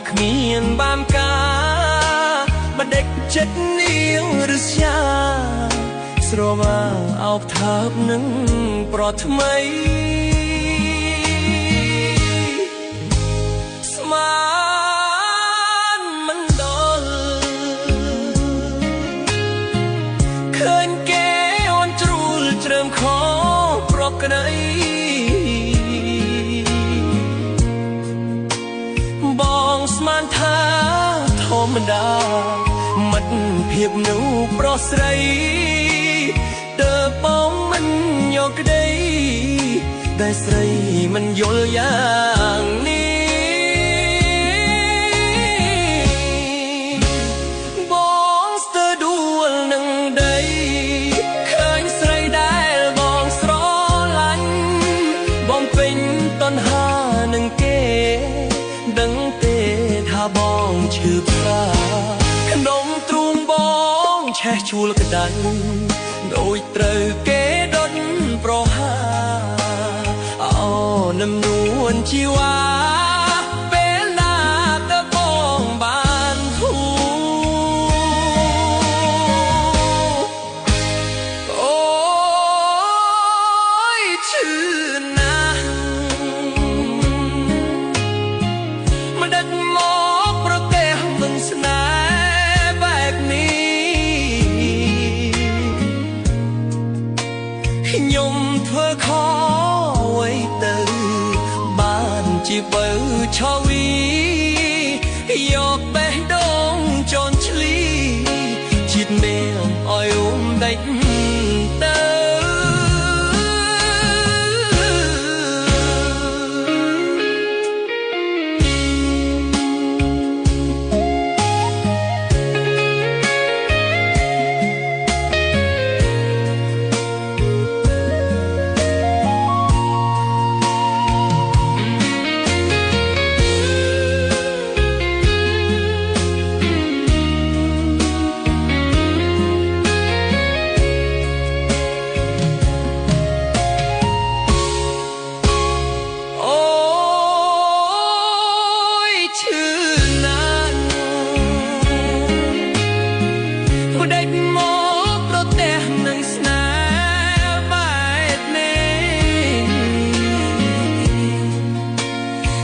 គ្មានបានកាមិនដេកចិត្តនាងឬស្យាស្រវាអោបថើបនឹងប្រថ្មីស្មានមិនដល់ឃើញគេអូនជ្រួលជ្រើមខប្រក្តីបងស្មានថាធម្មតាមិត្តភាពនោះប្រុសស្រីតើបងមិនយកក្តីតែស្រីមិនយល់យ៉ាងនេះបងស្ទើរដួលនឹងដីឃើញស្រីដែលបងស្រឡាញ់បងពេញតណ្ហានឹងគេដឹងទេថាបងឈឺផ្សាក្នុងទ្រូងបងឆេះជួលក្តៅដូចត្រូវគេដុតប្រហាអោនឹមនួនជីវ៉ាពេលណាទៅបងបានធូអូយឈឺណាស់មិនដេចមកប្រទេសមិនស្នេហ៍បែបនេះខ្ញុំធ្វើខុសអ្វីទៅបានជាបើឆោវីយកបេះដូងជន់ឈ្លីជាតិមេឲ្យអ៊ុំដេចទៅ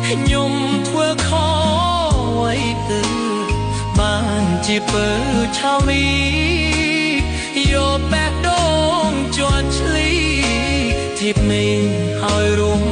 ខ្ញុំធ្វើខុសអ្វីទៅបានជាបើឆាវីយកបេះដូងជន់ឈ្លីធីបមេឲ្យរួម